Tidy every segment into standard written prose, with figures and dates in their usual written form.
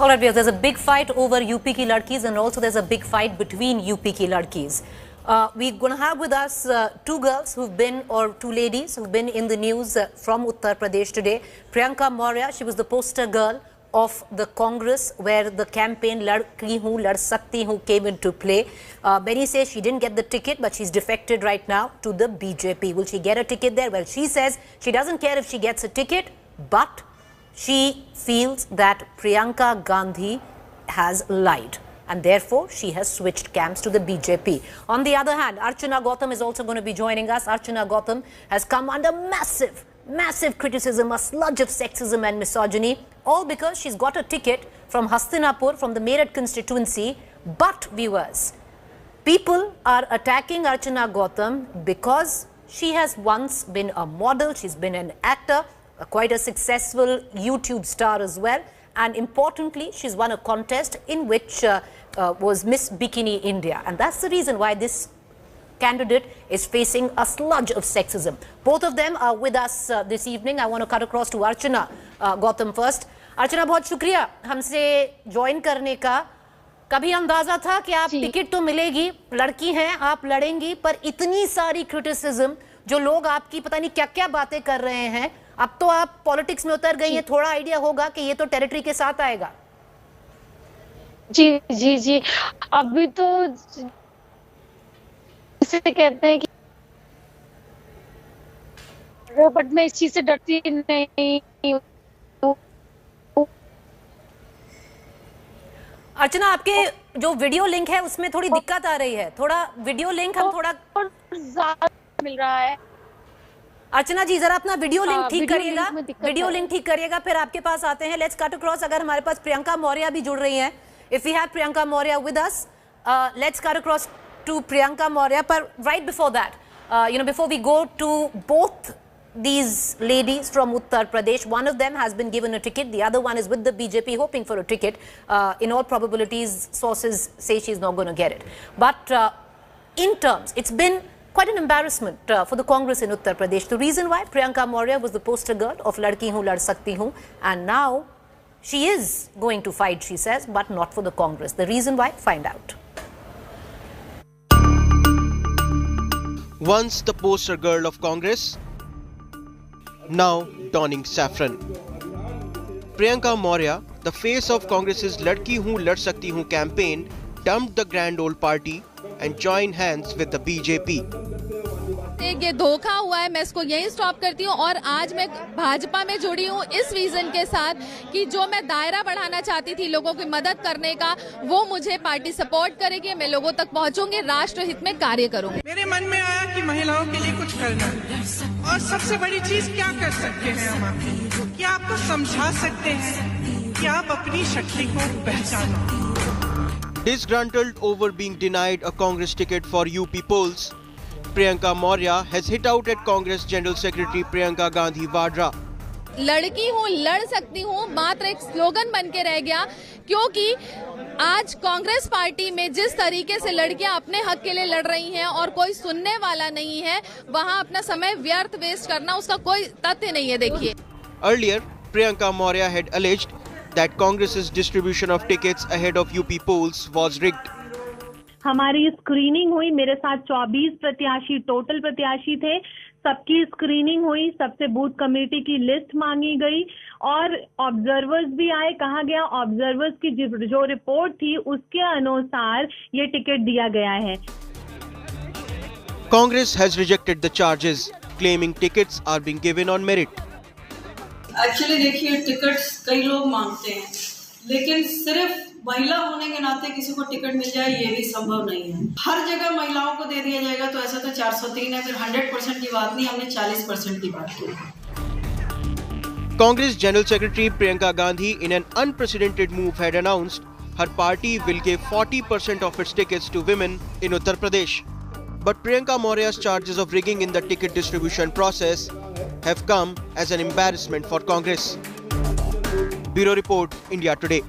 All right, there's a big fight over UP ki ladkis, and also there's a big fight between UP ki ladkis. We're going to have with us two girls who've been, or two ladies who've been in the news from Uttar Pradesh today. Priyanka Maurya, she was the poster girl of the Congress where the campaign Ladki Hoon Lad Sakti Hoon came into play. Many say she didn't get the ticket, but she's defected right now to the BJP. Will she get a ticket there? Well, she says she doesn't care if she gets a ticket, but she feels that Priyanka Gandhi has lied, and therefore she has switched camps to the BJP. On the other hand, Archana Gautam is also going to be joining us. Archana Gautam has come under massive criticism, a sludge of sexism and misogyny, all because she's got a ticket from Hastinapur, from the Meerut constituency. But viewers, people are attacking Archana Gautam because she has once been a model, she's been an actor, quite a successful YouTube star as well, and importantly she's won a contest in which was Miss Bikini India, and that's the reason why this candidate is facing a sludge of sexism. Both of them are with us this evening. I want to cut across to Archana Gautam first. Archana, बहुत शुक्रिया हमसे join करने का. कभी अंदाजा था कि आप टिकट तो मिलेगी, लड़की हैं आप, लड़ेंगी, पर इतनी सारी क्रिटिसिज्म, जो लोग आपकी पता नहीं क्या क्या बातें कर रहे हैं. अब तो आप पॉलिटिक्स में उतर गई हैं, थोड़ा आइडिया होगा कि ये तो टेरिटरी के साथ आएगा. जी जी जी, अभी तो इसे कहते हैं कि बट मैं इस चीज से डरती नहीं. अर्चना, आपके जो वीडियो लिंक है उसमें थोड़ी दिक्कत आ रही है. थोड़ा वीडियो लिंक हम थोड़ा ज्यादा मिल रहा है. अर्चना जी, जरा अपना वीडियो लिंक ठीक करिएगा. वीडियो लिंक ठीक करिएगा, फिर आपके पास आते हैं. Let's cut across. अगर हमारे पास प्रियंका मौर्य भी जुड़ रही हैं, if we have Priyanka Maurya with us, let's cut across to Priyanka Maurya. पर right before that, before we go to both these ladies from Uttar Pradesh, one of them has been given a ticket, the other one is with the BJP hoping for a ticket. In all probabilities, sources say she's not going to get it. But in terms, it's been quite an embarrassment for the Congress in Uttar Pradesh. The reason why Priyanka Maurya was the poster girl of Ladki Hoon Lad Sakti Hoon, and now she is going to fight, she says, but not for the Congress. The reason why? Find out. Once the poster girl of Congress, now donning saffron. Priyanka Maurya, the face of Congress's Ladki Hoon Lad Sakti Hoon campaign, dumped the grand old party and joined hands with the BJP. ये धोखा हुआ है, मैं इसको यही stop करती हूँ. और आज मैं भाजपा में जुड़ी हूँ इस विजन के साथ कि जो मैं दायरा बढ़ाना चाहती थी लोगों की मदद करने का, वो मुझे पार्टी सपोर्ट करेगी. मैं लोगों तक पहुँचूंगी, राष्ट्र हित में कार्य करूंगी. मेरे मन में आया कि महिलाओं के लिए कुछ करना, और सबसे बड़ी चीज क्या कर सकते हैं हम, क्या आपको समझा सकते हैं कि आप अपनी शक्ति को पहचानो. Disgruntled over being denied a Congress ticket for UP polls, Priyanka Maurya has hit out at Congress General Secretary Priyanka Gandhi Vadra. लड़की हूँ, लड़ सकती हूँ मात्र एक स्लोगन बन के रह गया, क्योंकि आज कांग्रेस पार्टी में जिस तरीके से लड़कियां अपने हक के लिए लड़ रही हैं और कोई सुनने वाला नहीं है, वहां अपना समय व्यर्थ वेस्ट करना उसका कोई तथ्य नहीं है. देखिए, Earlier, Priyanka Maurya had alleged that Congress's distribution of tickets ahead of UP polls was rigged. हमारी स्क्रीनिंग हुई, मेरे साथ 24 प्रत्याशी टोटल प्रत्याशी थे, सबकी स्क्रीनिंग हुई, सबसे बूथ कमेटी की लिस्ट मांगी गई और ऑब्जर्वर्स भी आए. कहा गया ऑब्जर्वर्स की जो रिपोर्ट थी उसके अनुसार ये टिकट दिया गया है. Congress has rejected the charges, claiming tickets are being given on merit. Actually देखिए, टिकट्स कई लोग मांगते हैं, लेकिन सिर्फ महिला होने के नाते किसी को टिकट मिल जाए ये भी संभव नहीं है. हर जगह महिलाओं को दे दिया जाएगा तो ऐसा तो 403 है, फिर 100% की बात नहीं, हमने 40% की बात की. Congress General Secretary Priyanka Gandhi, in an unprecedented move, had announced her party will give 40% of its tickets to women in Uttar Pradesh. But Priyanka Maurya's charges of rigging in the ticket distribution process have come as an embarrassment for Congress. Bureau Report, India Today.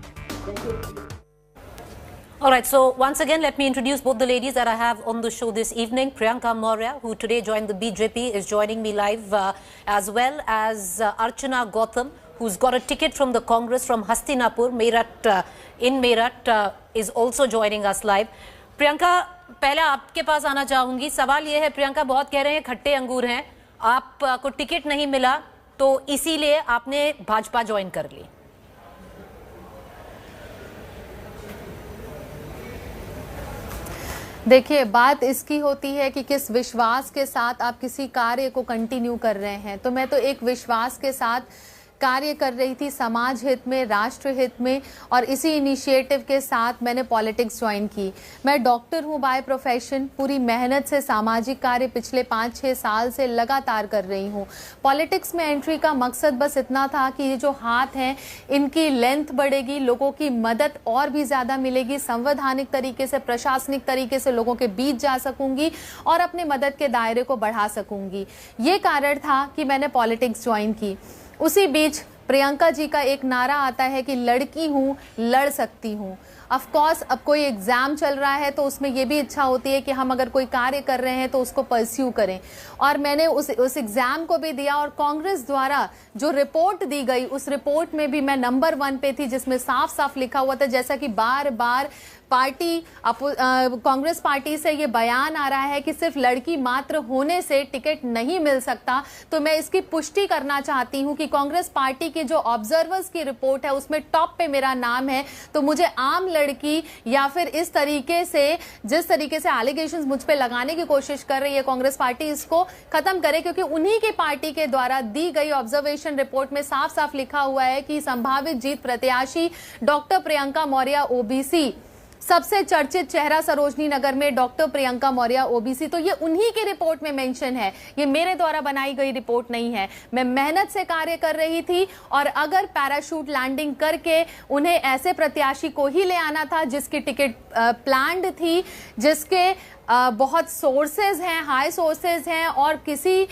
All right, so once again, let me introduce both the ladies that I have on the show this evening. Priyanka Maurya, who today joined the BJP, is joining me live, as well as Archana Gautam, who's got a ticket from the Congress from Hastinapur, Meerut, in Meerut, is also joining us live. Priyanka, पहले आपके पास आना चाहूंगी। सवाल ये है, प्रियंका बहुत कह रहे हैं खट्टे अंगूर हैं, आपको टिकट नहीं मिला तो इसीलिए आपने भाजपा ज्वाइन कर ली। देखिए, बात इसकी होती है कि किस विश्वास के साथ आप किसी कार्य को कंटिन्यू कर रहे हैं। तो मैं तो एक विश्वास के साथ कार्य कर रही थी, समाज हित में, राष्ट्र हित में, और इसी इनिशिएटिव के साथ मैंने पॉलिटिक्स ज्वाइन की। मैं डॉक्टर हूँ बाय प्रोफेशन, पूरी मेहनत से सामाजिक कार्य पिछले 5-6 साल से लगातार कर रही हूँ। पॉलिटिक्स में एंट्री का मकसद बस इतना था कि ये जो हाथ हैं इनकी लेंथ बढ़ेगी, लोगों की मदद और भी ज़्यादा मिलेगी, संवैधानिक तरीके से, प्रशासनिक तरीके से लोगों के बीच जा सकूंगी और अपने मदद के दायरे को बढ़ा सकूंगी। ये कारण था कि मैंने पॉलिटिक्स ज्वाइन की। उसी बीच प्रियंका जी का एक नारा आता है कि लड़की हूँ, लड़ सकती हूँ। ऑफ कोर्स अब कोई एग्जाम चल रहा है तो उसमें ये भी इच्छा होती है कि हम अगर कोई कार्य कर रहे हैं तो उसको परस्यू करें, और मैंने उस एग्जाम को भी दिया। और कांग्रेस द्वारा जो रिपोर्ट दी गई उस रिपोर्ट में भी मैं नंबर 1 पे थी, जिसमें साफ साफ लिखा हुआ था, जैसा कि बार बार पार्टी कांग्रेस पार्टी से ये बयान आ रहा है कि सिर्फ लड़की मात्र होने से टिकट नहीं मिल सकता। तो मैं इसकी पुष्टि करना चाहती हूं कि कांग्रेस पार्टी की जो ऑब्जर्वर्स की रिपोर्ट है उसमें टॉप पे मेरा नाम है। तो मुझे आम लड़की या फिर इस तरीके से, जिस तरीके से एलिगेशंस मुझ पे लगाने की कोशिश कर रही है कांग्रेस पार्टी, इसको खत्म करे, क्योंकि उन्हीं के पार्टी के द्वारा दी गई ऑब्जर्वेशन रिपोर्ट में साफ साफ लिखा हुआ है कि संभावित जीत प्रत्याशी डॉक्टर प्रियंका मौर्य ओबीसी, सबसे चर्चित चेहरा सरोजनी नगर में डॉक्टर प्रियंका मौर्य ओबीसी। तो ये उन्हीं के रिपोर्ट में मेंशन है, ये मेरे द्वारा बनाई गई रिपोर्ट नहीं है। मैं मेहनत से कार्य कर रही थी, और अगर पैराशूट लैंडिंग करके उन्हें ऐसे प्रत्याशी को ही ले आना था जिसकी टिकट प्लान्ड थी, जिसके बहुत सोर्सेज हैं, हाई सोर्सेज हैं, और किसी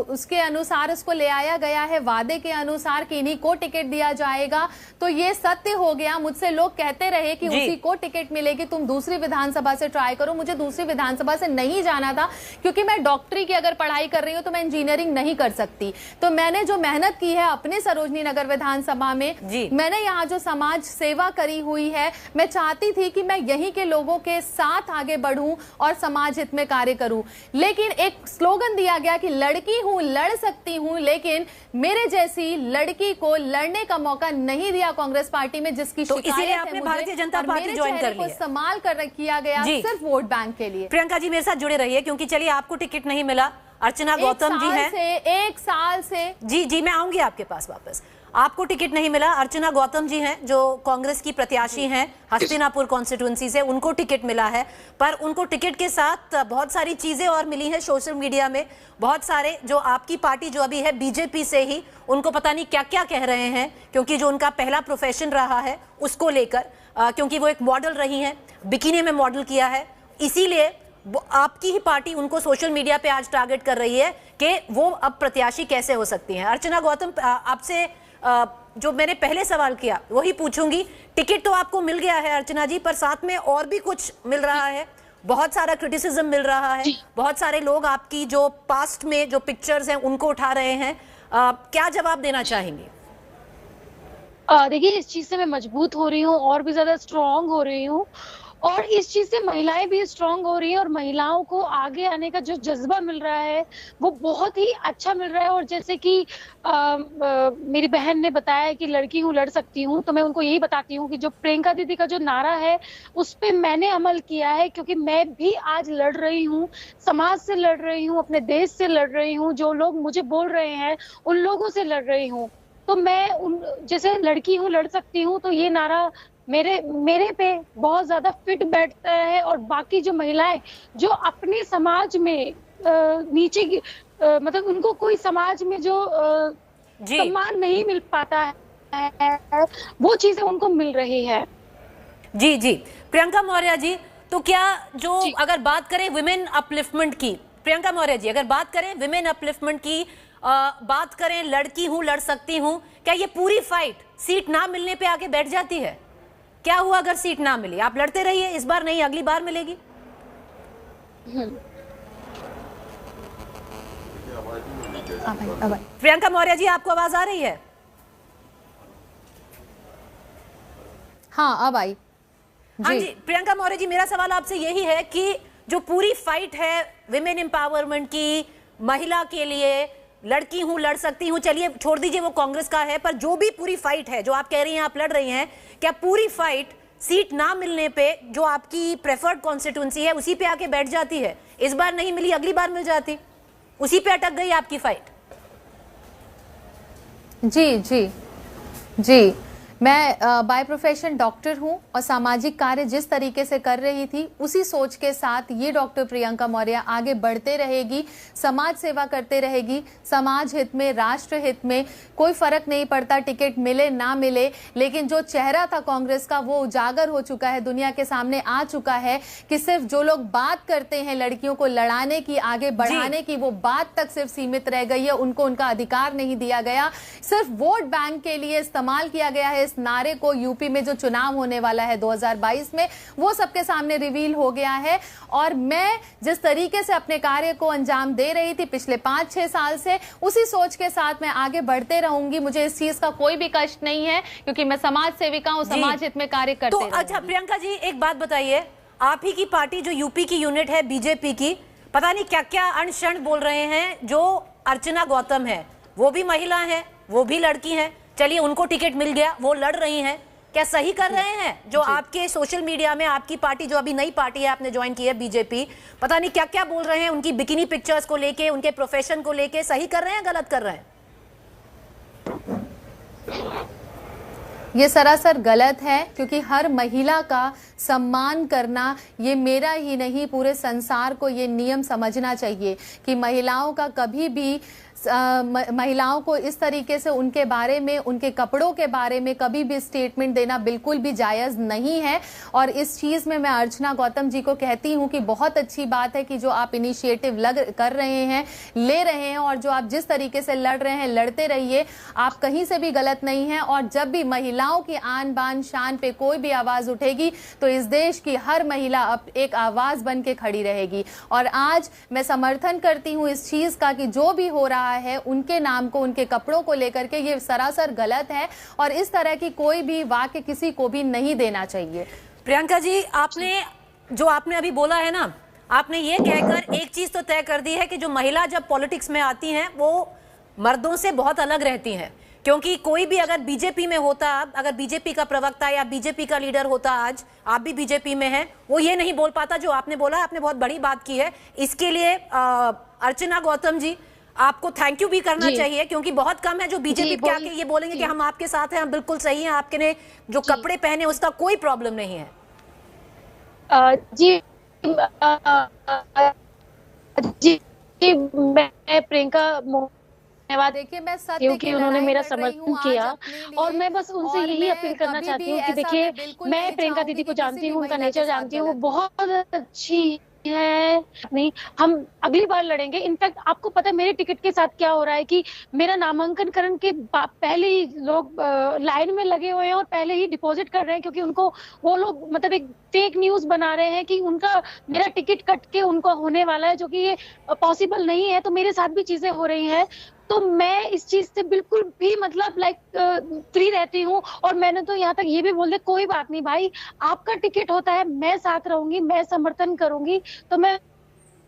उसके अनुसार उसको ले आया गया है वादे के अनुसार कि इन्हीं को टिकट दिया जाएगा, तो ये सत्य हो गया। मुझसे लोग कहते रहे कि उसी को टिकट मिलेगी, तुम दूसरी विधानसभा से ट्राई करो। मुझे दूसरी विधानसभा से नहीं जाना था, क्योंकि मैं डॉक्टरी की अगर पढ़ाई कर रही हूँ तो मैं इंजीनियरिंग नहीं कर सकती। तो मैंने जो मेहनत की है अपने सरोजनी नगर विधानसभा में, मैंने यहाँ जो समाज सेवा करी हुई है, मैं चाहती थी कि मैं यहीं के लोगों के साथ आगे बढ़ूं और समाज हित में कार्य करूं। लेकिन एक स्लोगन दिया गया कि लड़की हूं, लड़ सकती हूं, लेकिन मेरे जैसी लड़की को लड़ने का मौका नहीं दिया कांग्रेस पार्टी में, जिसकी इसीलिए आपने भारतीय जनता पार्टी ज्वाइन कर लिया, इस्तेमाल कर किया गया सिर्फ वोट बैंक के लिए। प्रियंका जी मेरे साथ जुड़े रहिए, क्योंकि चलिए आपको टिकट नहीं मिला, अर्चना गौतम जी हैं, एक साल से जी मैं आऊंगी आपके पास वापस। आपको टिकट नहीं मिला, अर्चना गौतम जी हैं जो कांग्रेस की प्रत्याशी हैं हस्तिनापुर कॉन्स्टिट्यूंसी से, उनको टिकट मिला है। पर उनको टिकट के साथ बहुत सारी चीजें और मिली हैं सोशल मीडिया में। बहुत सारे जो आपकी पार्टी जो अभी है बीजेपी से ही, उनको पता नहीं क्या क्या कह रहे हैं, क्योंकि जो उनका पहला प्रोफेशन रहा है उसको लेकर, क्योंकि वो एक मॉडल रही हैं, बिकिनी में मॉडल किया है, इसीलिए आपकी ही पार्टी उनको सोशल मीडिया पे आज टारगेट कर रही है कि वो अब प्रत्याशी कैसे हो सकती हैं। अर्चना गौतम, आपसे जो मैंने पहले सवाल किया वही पूछूंगी। टिकट तो आपको मिल गया है अर्चना जी, पर साथ में और भी कुछ मिल रहा है, बहुत सारा क्रिटिसिज्म मिल रहा है, बहुत सारे लोग आपकी जो पास्ट में जो पिक्चर्स हैं उनको उठा रहे हैं। क्या जवाब देना चाहेंगे? देखिए, इस चीज से मैं मजबूत हो रही हूँ और भी ज्यादा स्ट्रांग हो रही हूँ, और इस चीज से महिलाएं भी स्ट्रांग हो रही हैं, और महिलाओं को आगे आने का जो जज्बा मिल रहा है वो बहुत ही अच्छा मिल रहा है। और जैसे कि मेरी बहन ने बताया कि लड़की हूँ, लड़ सकती हूँ, तो मैं उनको यही बताती हूँ कि जो प्रियंका दीदी का जो नारा है उस पे मैंने अमल किया है, क्योंकि मैं भी आज लड़ रही हूँ, समाज से लड़ रही हूँ, अपने देश से लड़ रही हूँ, जो लोग मुझे बोल रहे हैं उन लोगों से लड़ रही हूँ। तो मैं जैसे लड़की हूँ, लड़ सकती हूँ, तो ये नारा मेरे पे बहुत ज्यादा फिट बैठता है। और बाकी जो महिलाएं जो अपने समाज में नीचे मतलब उनको कोई समाज में जो सम्मान नहीं मिल पाता है, वो चीजें उनको मिल रही है। जी प्रियंका मौर्य जी, तो क्या जो अगर बात करें विमेन अपलिफ्टमेंट की, प्रियंका मौर्य जी अगर बात करें विमेन अपलिफ्टमेंट की, बात करें लड़की हूं, लड़ सकती हूं, क्या ये पूरी फाइट सीट ना मिलने पे आके बैठ जाती है? क्या हुआ अगर सीट ना मिली? आप लड़ते रहिए, इस बार नहीं अगली बार मिलेगी। प्रियंका मौर्य जी, आपको आवाज आ रही है? हाँ, अब आई। हाँ जी, प्रियंका मौर्य जी, मेरा सवाल आपसे यही है कि जो पूरी फाइट है विमेन एम्पावरमेंट की, महिला के लिए, लड़की हूं लड़ सकती हूं, चलिए छोड़ दीजिए वो कांग्रेस का है, पर जो भी पूरी फाइट है जो आप कह रही हैं आप लड़ रही हैं, क्या पूरी फाइट सीट ना मिलने पे जो आपकी प्रेफर्ड कॉन्स्टिट्यूंसी है उसी पे आके बैठ जाती है? इस बार नहीं मिली, अगली बार मिल जाती, उसी पे अटक गई आपकी फाइट? जी जी जी, मैं बाय प्रोफेशन डॉक्टर हूं और सामाजिक कार्य जिस तरीके से कर रही थी उसी सोच के साथ ये डॉक्टर प्रियंका मौर्य आगे बढ़ते रहेगी, समाज सेवा करते रहेगी, समाज हित में, राष्ट्र हित में। कोई फर्क नहीं पड़ता टिकट मिले ना मिले, लेकिन जो चेहरा था कांग्रेस का वो उजागर हो चुका है, दुनिया के सामने आ चुका है कि सिर्फ जो लोग बात करते हैं लड़कियों को लड़ाने की, आगे बढ़ाने की, वो बात तक सिर्फ सीमित रह गई है, उनको उनका अधिकार नहीं दिया गया, सिर्फ वोट बैंक के लिए इस्तेमाल किया गया है। इस नारे को यूपी में जो चुनाव होने वाला है 2022 में, वो सबके सामने रिवील हो गया है। और मैं जिस तरीके से अपने कार्य को अंजाम दे रही थी पिछले 5-6 साल से, उसी सोच के साथ मैं आगे बढ़ते रहूंगी। मुझे इस चीज का कोई भी कष्ट नहीं है क्योंकि मैं समाज सेविका हूं, समाज हित में कार्य करते रहूंगी। अच्छा प्रियंका जी, एक बात बताइए, आप ही की पार्टी जो यूपी की यूनिट है बीजेपी की, पता नहीं क्या क्या अनशन बोल रहे हैं। जो अर्चना गौतम है वो भी महिला है, वो भी लड़की है, चलिए उनको टिकट मिल गया, वो लड़ रही हैं, क्या सही कर रहे हैं? जो आपके सोशल मीडिया में आपकी पार्टी, जो अभी नई पार्टी है आपने ज्वाइन की है बीजेपी, पता नहीं क्या क्या बोल रहे हैं उनकी बिकिनी पिक्चर्स को लेके, उनके प्रोफेशन को लेके, सही कर रहे हैं गलत कर रहे हैं? ये सरासर गलत है क्योंकि हर महिला का सम्मान करना, ये मेरा ही नहीं पूरे संसार को ये नियम समझना चाहिए कि महिलाओं का कभी भी महिलाओं को इस तरीके से उनके बारे में, उनके कपड़ों के बारे में कभी भी स्टेटमेंट देना बिल्कुल भी जायज़ नहीं है। और इस चीज़ में मैं अर्चना गौतम जी को कहती हूँ कि बहुत अच्छी बात है कि जो आप इनिशिएटिव कर रहे हैं, ले रहे हैं, और जो आप जिस तरीके से लड़ रहे हैं लड़ते रहिए, आप कहीं से भी गलत नहीं हैं। और जब भी महिलाओं की आन बान शान पे कोई भी आवाज़ उठेगी तो इस देश की हर महिला अब एक आवाज़ बन के खड़ी रहेगी। और आज मैं समर्थन करती हूँ इस चीज़ का कि जो भी हो रहा है उनके नाम को, उनके कपड़ों को लेकर के, ये सरासर गलत है और इस तरह की कोई भी वाक्य किसी को भी नहीं देना चाहिए। प्रियंका जी, आपने अभी बोला है ना, आपने ये कहकर एक चीज तो तय कर दी है कि जो महिला जब पॉलिटिक्स में आती हैं वो मर्दों से बहुत अलग रहती हैं, क्योंकि कोई भी अगर बीजेपी में होता, अगर बीजेपी का प्रवक्ता या बीजेपी का लीडर होता, आज आप भी बीजेपी में हैं, वो ये नहीं बोल पाता जो आपने बोला। आपने बहुत बड़ी बात की है, इसके लिए अर्चना गौतम जी आपको थैंक यू भी करना चाहिए, क्योंकि बहुत कम है जो बीजेपी पे आके ये बोलेंगे कि हम आपके साथ हैं, हम बिल्कुल सही हैं, आपके ने जो कपड़े पहने उसका कोई प्रॉब्लम नहीं है। मैं प्रियंका, देखिए मैं क्योंकि उन्होंने मेरा समर्थन किया और मैं बस उनसे यही अपील करना चाहती हूँ कि देखिए, मैं प्रियंका दीदी को जानती हूँ, उनका नेचर जानती हूँ, वो बहुत अच्छी है। नहीं, हम अगली बार लड़ेंगे। इनफैक्ट आपको पता है मेरे टिकट के साथ क्या हो रहा है कि मेरा नामांकन करण के पहले ही लोग लाइन में लगे हुए हैं और पहले ही डिपॉजिट कर रहे हैं, क्योंकि उनको वो लोग मतलब एक फेक न्यूज बना रहे हैं कि उनका मेरा टिकट कट के उनको होने वाला है, जो कि ये पॉसिबल नहीं है। तो मेरे साथ भी चीजें हो रही हैं, तो मैं इस चीज से बिल्कुल भी मतलब फ्री रहती हूँ। और मैंने तो यहाँ तक ये भी बोल दिया, कोई बात नहीं भाई, आपका टिकट होता है, मैं साथ रहूंगी, मैं समर्थन करूंगी। तो मैं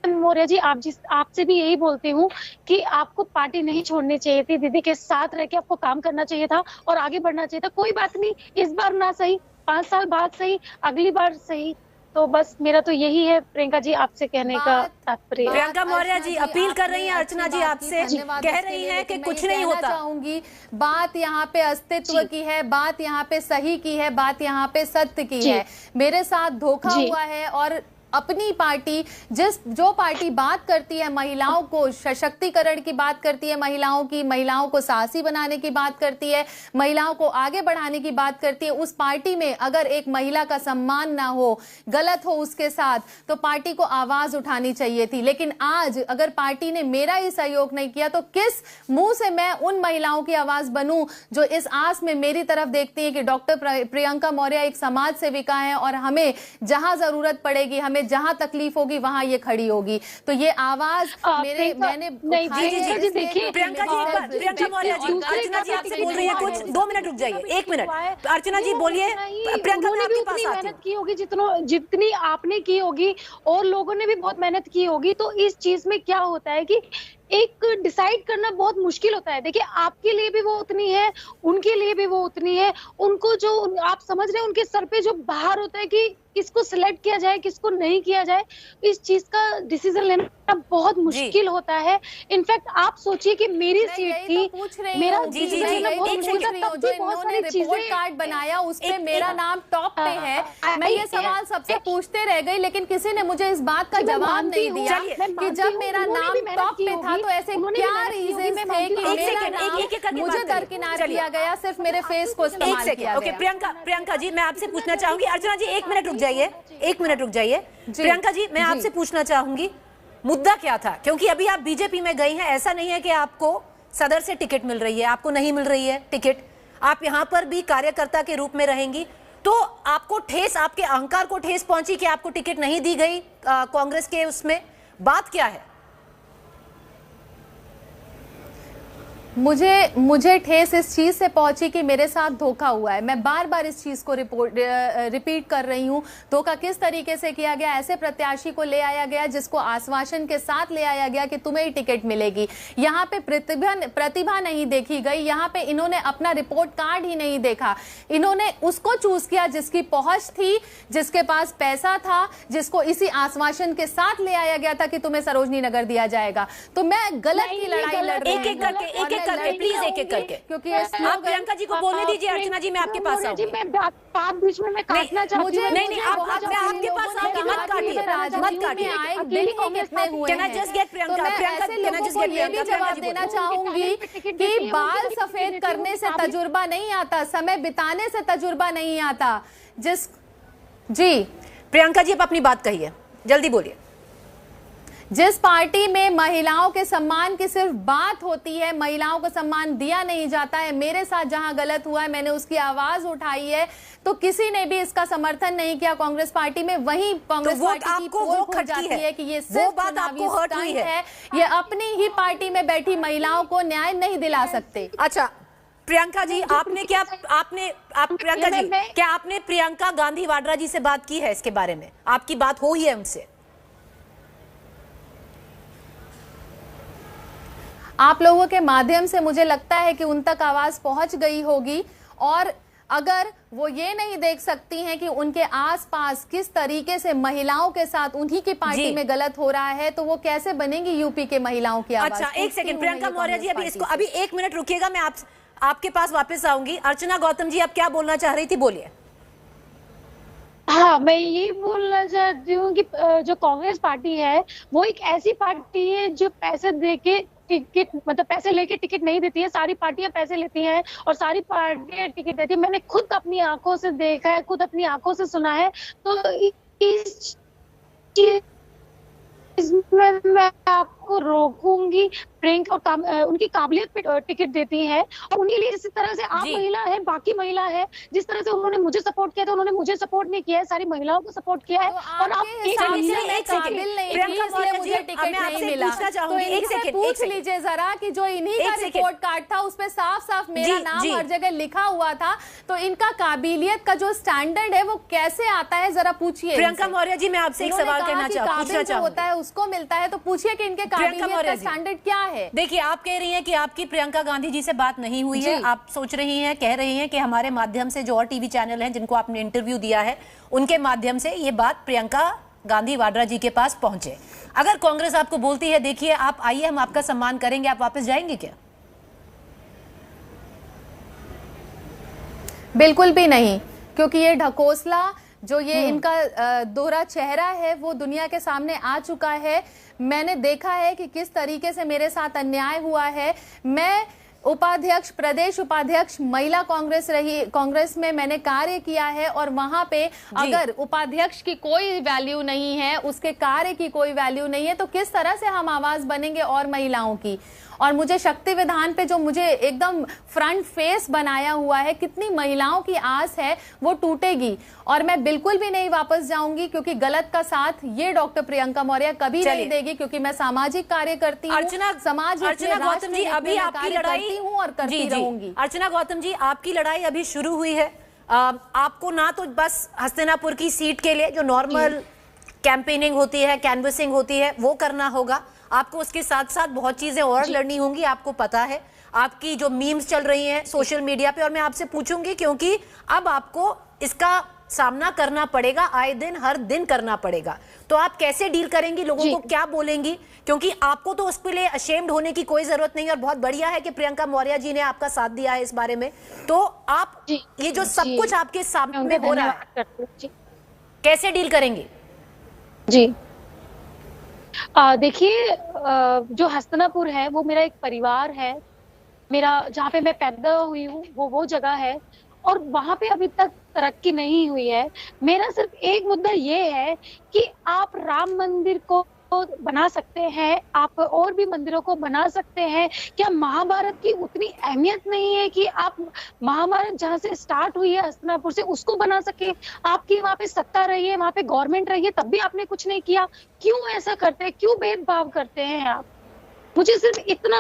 मौर्य जी आपसे भी यही बोलती हूँ कि आपको पार्टी नहीं छोड़नी चाहिए थी, दीदी के साथ रह के आपको काम करना चाहिए था और आगे बढ़ना चाहिए था। कोई बात नहीं, इस बार ना सही, 5 साल बाद सही, अगली बार सही। तो बस मेरा तो यही है प्रियंका जी आपसे कहने का तात्पर्य। प्रियंका मौर्य जी अपील कर रही हैं अर्चना जी आपसे, कह रही हैं कि कुछ नहीं होता। चाहूंगी बात यहाँ पे अस्तित्व की है, बात यहाँ पे सही की है, बात यहाँ पे सत्य की है। मेरे साथ धोखा हुआ है और अपनी पार्टी जो पार्टी बात करती है महिलाओं को सशक्तिकरण की बात करती है, महिलाओं को साहसी बनाने की बात करती है, महिलाओं को आगे बढ़ाने की बात करती है, उस पार्टी में अगर एक महिला का सम्मान ना हो, गलत हो उसके साथ, तो पार्टी को आवाज उठानी चाहिए थी। लेकिन आज अगर पार्टी ने मेरा ही सहयोग नहीं किया तो किस मुंह से मैं उन महिलाओं की आवाज बनूं जो इस आस में मेरी तरफ देखती है कि डॉक्टर प्रियंका मौर्य एक समाज सेविका है और हमें जहां जरूरत पड़ेगी, हमें में जहां तकलीफ होगी वहां ये खड़ी होगी। तो ये आवाज मैंने देखिए प्रियंका मौर्य जी, अर्चना जी आपसे बोल रही है कुछ, 2 मिनट रुक जाइए, 1 मिनट। अर्चना जी बोलिए। प्रियंका मैं आपके पास आती हूं। मेहनत की होगी जितनी आपने की होगी और लोगों ने भी बहुत मेहनत की होगी। तो इस चीज में क्या होता है कि एक डिसाइड करना बहुत मुश्किल होता है। देखिए आपके लिए भी वो उतनी है, उनके लिए भी वो उतनी है। उनको जो आप समझ रहे हैं उनके सर पे जो भार होता है कि किसको सिलेक्ट किया जाए किसको नहीं किया जाए, इस चीज का डिसीजन लेना बहुत मुश्किल होता है। इनफैक्ट आप सोचिए कि मेरी सीट थी, मेरा रिपोर्ट कार्ड बनाया उस पे मेरा नाम टॉप पे है। मैं ये सवाल सबसे पूछते रह गई लेकिन किसी ने मुझे इस बात का जवाब नहीं दिया कि जब मेरा नाम टॉप पे था तो ऐसे क्या रीजन थे कि मेरा नाम मुझे दरकिनार किया गया, सिर्फ मेरे फेस को इस्तेमाल किया गया। प्रियंका जी मैं आपसे पूछना चाहूंगी, अर्चना जी 1 मिनट रुक जाइए, 1 मिनट रुक जाइए। प्रियंका जी मैं आपसे पूछना चाहूंगी मुद्दा क्या था, क्योंकि अभी आप बीजेपी में गई हैं, ऐसा नहीं है कि आपको सदर से टिकट मिल रही है, आपको नहीं मिल रही है टिकट, आप यहां पर भी कार्यकर्ता के रूप में रहेंगी, तो आपको ठेस, आपके अहंकार को ठेस पहुंची कि आपको टिकट नहीं दी गई कांग्रेस के उसमें, बात क्या है? मुझे ठेस इस चीज से पहुंची कि मेरे साथ धोखा हुआ है। मैं बार बार इस चीज को रिपीट कर रही हूं। धोखा किस तरीके से किया गया? ऐसे प्रत्याशी को ले आया गया जिसको आश्वासन के साथ ले आया गया कि तुम्हें ही टिकट मिलेगी। यहाँ पे प्रतिभा नहीं देखी गई, यहाँ पे इन्होंने अपना रिपोर्ट कार्ड ही नहीं देखा। इन्होंने उसको चूज किया जिसकी पहुंच थी, जिसके पास पैसा था, जिसको इसी आश्वासन के साथ ले आया गया था कि तुम्हें सरोजनी नगर दिया जाएगा। तो मैं गलत की लड़ाई लड़ रही हूं। करके प्लीज एक करके, क्योंकि आप प्रियंका जी को बोलने दीजिए। अर्चना जी मैं आपके पास आऊंगी। बीच में मैं काटना चाहती हूं। नहीं आपके पास आऊंगी, मत काटिए। Can I just get Priyanka? Can I just get ये भी जवाब देना चाहूंगी कि बाल सफेद करने से तजुर्बा नहीं आता, समय बिताने से तजुर्बा नहीं आता। जी प्रियंका जी आप अपनी बात कहिए, जल्दी बोलिए। जिस पार्टी में महिलाओं के सम्मान की सिर्फ बात होती है, महिलाओं को सम्मान दिया नहीं जाता है, मेरे साथ जहां गलत हुआ है मैंने उसकी आवाज उठाई है, तो किसी ने भी इसका समर्थन नहीं किया कांग्रेस पार्टी में। वहीं कांग्रेस पार्टी की पोल खुल जाती है कि ये सिर्फ बात आपको हर्ट हुई है, ये अपनी ही पार्टी में बैठी महिलाओं को न्याय नहीं दिला सकते। अच्छा प्रियंका जी प्रियंका जी क्या आपने प्रियंका गांधी वाड्रा जी से बात की है इसके बारे में? आपकी बात हुई है उनसे? आप लोगों के माध्यम से मुझे लगता है कि उन तक आवाज पहुंच गई होगी, और अगर वो ये नहीं देख सकती हैं कि उनके आसपास किस तरीके से महिलाओं के साथ उन्हीं की पार्टी में गलत हो रहा है, तो वो कैसे बनेंगी यूपी के महिलाओं की आवाज? अच्छा 1 सेकंड प्रियंका मौर्य जी, अभी 1 मिनट रुकिएगा, मैं आपके पास वापस आऊंगी। अर्चना गौतम जी आप क्या बोलना चाह रही थी, बोलिए। हाँ, मैं ये बोलना चाहती हूँ कि जो कांग्रेस पार्टी है वो एक ऐसी पार्टी है जो पैसे देके टिकट, मतलब पैसे लेके टिकट नहीं देती है। सारी पार्टियां पैसे लेती हैं और सारी पार्टियां टिकट देती है। मैंने खुद अपनी आंखों से देखा है, खुद अपनी आंखों से सुना है। तो इस इसमें मैं आपको रोकूंगी। प्रियंका उनकी काबिलियत पे टिकट देती है और उनके लिए इस तरह से आप महिला है, बाकी महिला है, जिस तरह से उन्होंने मुझे सपोर्ट किया था उन्होंने मुझे सपोर्ट नहीं किया है, सारी महिलाओं को सपोर्ट किया है। और आप पूछ लीजिए जरा कि जो इन्हीं का रिपोर्ट कार्ड था उसमें साफ साफ मेरा नाम हर जगह लिखा हुआ था, तो इनका काबिलियत का जो स्टैंडर्ड है वो कैसे आता है, जरा पूछिए। प्रियंका मौर्य जी मैं आपसे एक सवाल पूछना चाहूंगी। होता है उसको मिलता है, तो पूछिए कि इनके काबिलियत का स्टैंडर्ड क्या है। देखिए आप कह रही हैं कि आपकी प्रियंका गांधी जी से बात नहीं हुई है, आप सोच रही हैं, कह रही हैं कि हमारे माध्यम से जो और टीवी चैनल हैं जिनको आपने इंटरव्यू दिया है उनके माध्यम से ये बात प्रियंका गांधी वाड्रा जी के पास पहुंचे। अगर कांग्रेस आपको बोलती है देखिए आप आइए हम आपका सम्मान करेंगे, आप वापस जाएंगे क्या? बिल्कुल भी नहीं, क्योंकि ये ढकोसला जो ये इनका दोहरा चेहरा है वो दुनिया के सामने आ चुका है। मैंने देखा है कि किस तरीके से मेरे साथ अन्याय हुआ है। मैं उपाध्यक्ष, प्रदेश उपाध्यक्ष महिला कांग्रेस रही, कांग्रेस में मैंने कार्य किया है, और वहां पे अगर उपाध्यक्ष की कोई वैल्यू नहीं है, उसके कार्य की कोई वैल्यू नहीं है, तो किस तरह से हम आवाज बनेंगे और महिलाओं की? और मुझे शक्ति विधान पे जो मुझे एकदम फ्रंट फेस बनाया हुआ है, कितनी महिलाओं की आस है वो टूटेगी और मैं बिल्कुल भी नहीं वापस जाऊंगी, क्योंकि गलत का साथ ये डॉक्टर प्रियंका मौर्य कभी नहीं देगी, क्योंकि मैं सामाजिक कार्य करती हूँ, समाज अर्चना गौतम जी, अभी आपकी लड़ाई हूँ और करती रहूंगी। अर्चना गौतम जी, आपकी लड़ाई अभी शुरू हुई है। आपको ना तो बस हस्तिनापुर की सीट के लिए जो नॉर्मल कैंपेनिंग होती है, कैनवसिंग होती है, वो करना होगा, आपको उसके साथ साथ बहुत चीजें और लड़नी होंगी। आपको पता है आपकी जो मीम्स चल रही हैं सोशल मीडिया पे, और मैं आपसे पूछूंगी क्योंकि अब आपको इसका सामना करना पड़ेगा, आए दिन हर दिन करना पड़ेगा, तो आप कैसे डील करेंगी, लोगों को क्या बोलेंगी? क्योंकि आपको तो उसके लिए अशेम्ड होने की कोई जरूरत नहीं है, और बहुत बढ़िया है कि प्रियंका मौर्य जी ने आपका साथ दिया है इस बारे में। तो आप ये जो सब कुछ आपके सामने हो रहा है, कैसे डील करेंगे? जी देखिए, जो हस्तिनापुर है वो मेरा एक परिवार है, मेरा जहाँ पे मैं पैदा हुई हूँ वो जगह है, और वहां पे अभी तक तरक्की नहीं हुई है। मेरा सिर्फ एक मुद्दा ये है कि आप राम मंदिर को बना सकते हैं, आप और भी मंदिरों को बना सकते हैं, क्या महाभारत की उतनी अहमियत नहीं है कि आप महाभारत जहाँ से स्टार्ट हुई है हस्तिनापुर से उसको बना सके? आपकी वहाँ पे सत्ता रही है, वहाँ पे गवर्नमेंट रही है, तब भी आपने कुछ नहीं किया। क्यों ऐसा करते हैं, क्यों भेदभाव करते हैं आप? मुझे सिर्फ इतना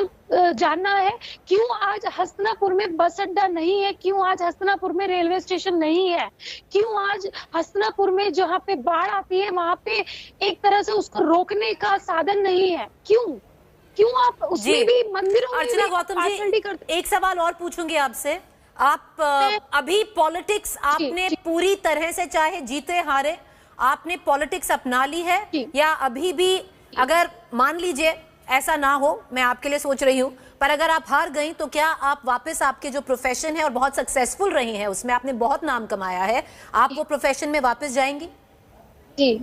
जानना है, क्यों आज हस्तिनापुर में बस अड्डा नहीं है, क्यों आज हस्तिनापुर में रेलवे स्टेशन नहीं है, क्यों आज हस्तिनापुर में जहाँ पे बाढ़ आती है वहां पे एक तरह से उसको रोकने का साधन नहीं है? क्यों आप उसमें भी मंदिरों में अर्चना गौतम जी, एक सवाल और पूछूंगी आपसे। आप अभी पॉलिटिक्स आपने पूरी तरह से, चाहे जीते हारे, आपने पॉलिटिक्स अपना ली है, या अभी भी, अगर मान लीजिए ऐसा ना हो, मैं आपके लिए सोच रही हूँ, पर अगर आप हार गई तो क्या आप वापस आपके जो प्रोफेशन है और बहुत सक्सेसफुल रही हैं उसमें आपने बहुत नाम कमाया है, आप वो प्रोफेशन में वापस जाएंगी? जी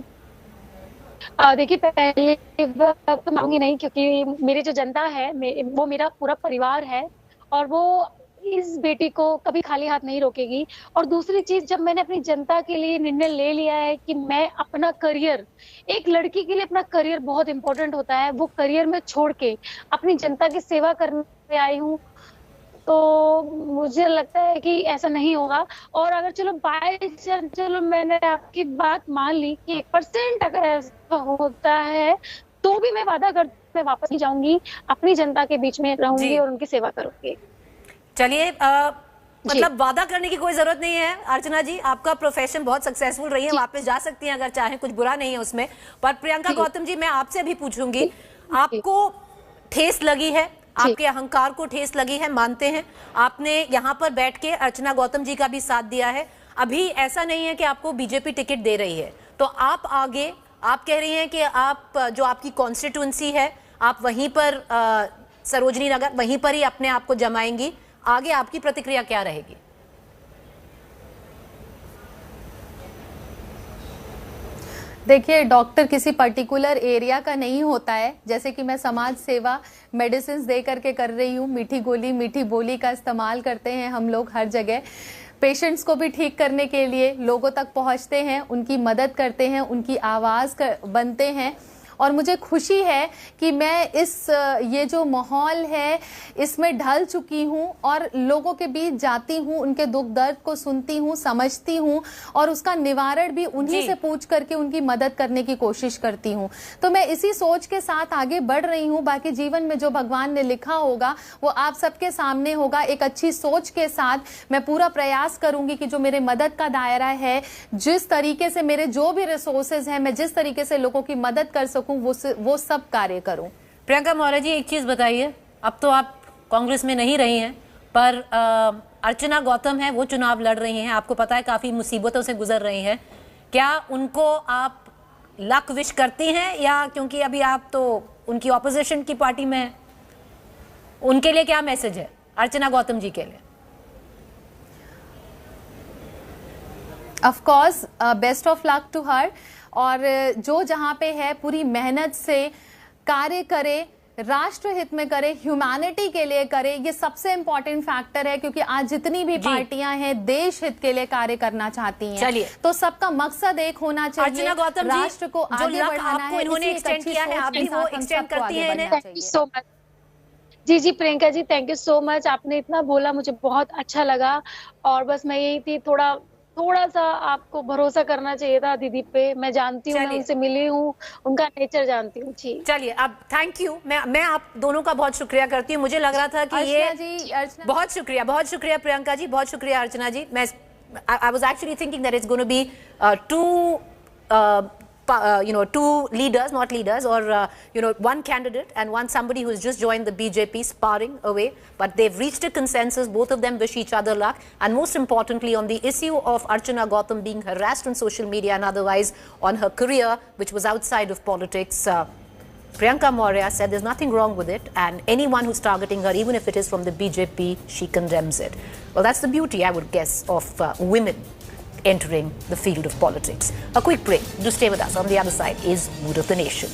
देखिए, पहले तो मांगूंगी नहीं, क्योंकि मेरी जो जनता है वो मेरा पूरा परिवार है, और वो इस बेटी को कभी खाली हाथ नहीं रोकेगी। और दूसरी चीज, जब मैंने अपनी जनता के लिए निर्णय ले लिया है कि मैं अपना करियर, एक लड़की के लिए अपना करियर बहुत इंपॉर्टेंट होता है, वो करियर में छोड़ के अपनी जनता की सेवा करने आई हूँ, तो मुझे लगता है कि ऐसा नहीं होगा। और अगर चलो मैंने आपकी बात मान ली कि 1% अगर ऐसा होता है तो भी मैं वादा करती हूँ मैं वापस नहीं जाऊंगी, अपनी जनता के बीच में रहूंगी और उनकी सेवा करूंगी। चलिए, मतलब वादा करने की कोई जरूरत नहीं है अर्चना जी, आपका प्रोफेशन बहुत सक्सेसफुल रही है, वापस जा सकती हैं अगर चाहें, कुछ बुरा नहीं है उसमें। पर प्रियंका गौतम जी, मैं आपसे भी पूछूंगी, आपको ठेस लगी है, आपके अहंकार को ठेस लगी है, मानते हैं, आपने यहाँ पर बैठ के अर्चना गौतम जी का भी साथ दिया है, अभी ऐसा नहीं है कि आपको बीजेपी टिकट दे रही है, तो आप आगे, आप कह रही हैं कि आप जो आपकी कॉन्स्टिट्यूंसी है आप वहीं पर सरोजनी नगर, वहीं पर ही अपने आप को जमाएंगी, आगे आपकी प्रतिक्रिया क्या रहेगी? देखिए, डॉक्टर किसी पर्टिकुलर एरिया का नहीं होता है, जैसे कि मैं समाज सेवा मेडिसिन दे करके कर रही हूँ, मीठी गोली मीठी बोली का इस्तेमाल करते हैं हम लोग हर जगह, पेशेंट्स को भी ठीक करने के लिए लोगों तक पहुँचते हैं, उनकी मदद करते हैं, उनकी आवाज़ बनते हैं, और मुझे खुशी है कि मैं ये जो माहौल है इसमें ढल चुकी हूँ और लोगों के बीच जाती हूँ, उनके दुख दर्द को सुनती हूँ, समझती हूँ, और उसका निवारण भी उन्हीं से पूछ करके उनकी मदद करने की कोशिश करती हूँ। तो मैं इसी सोच के साथ आगे बढ़ रही हूँ। बाकी जीवन में जो भगवान ने लिखा होगा वो आप सबके सामने होगा। एक अच्छी सोच के साथ मैं पूरा प्रयास करूंगी कि जो मेरे मदद का दायरा है, जिस तरीके से मेरे जो भी रिसोर्सेज हैं, मैं जिस तरीके से लोगों की मदद कर सकूं वो सब कार्य करूं। प्रियंका मौर्य जी, एक चीज बताइए, अब तो आप कांग्रेस में नहीं रही हैं, पर अर्चना गौतम है वो चुनाव लड़ रही हैं, आपको पता है काफी मुसीबतों से गुजर रही हैं, क्या उनको आप लक विश करती हैं, या क्योंकि अभी आप तो उनकी ऑपोजिशन की पार्टी में हैं, उनके लिए क्या मैसेज है अर्चना गौतम जी के लिए? Of course best of luck to her, और जो जहाँ पे है पूरी मेहनत से कार्य करे, राष्ट्र हित में करे, ह्यूमैनिटी के लिए करे, ये सबसे इंपॉर्टेंट फैक्टर है, क्योंकि आज जितनी भी पार्टियां हैं देश हित के लिए कार्य करना चाहती हैं, तो सबका मकसद एक होना चाहिए, राष्ट्र को आगे बढ़ाना है। इन्होंने एक्सटेंड किया है, आप भी वो एक्सटेंड करती हैं इन्हें? जी जी Priyanka ji, thank you so much. आपने इतना बोला, मुझे बहुत अच्छा लगा। और बस मैं यही थी, थोड़ा सा आपको भरोसा करना चाहिए था दीदी पे। मैं जानती हूँ, मैं चलिए। उनसे मिली हूँ, उनका नेचर जानती हूँ। जी चलिए, अब थैंक यू। मैं आप दोनों का बहुत शुक्रिया करती हूँ। मुझे लग रहा था कि ये बहुत शुक्रिया प्रियंका जी, बहुत शुक्रिया अर्चना जी। I was actually thinking that it's going to be two leaders, not leaders, or one candidate and somebody who's just joined the BJP sparring away. But they've reached a consensus. Both of them wish each other luck. And most importantly, on the issue of Archana Gautam being harassed on social media and otherwise on her career, which was outside of politics, Priyanka Maurya said there's nothing wrong with it, and anyone who's targeting her, even if it is from the BJP, she condemns it. Well, that's the beauty, I would guess, of women entering the field of politics. A quick break. Do stay with us. On the other side is Mood of the Nation.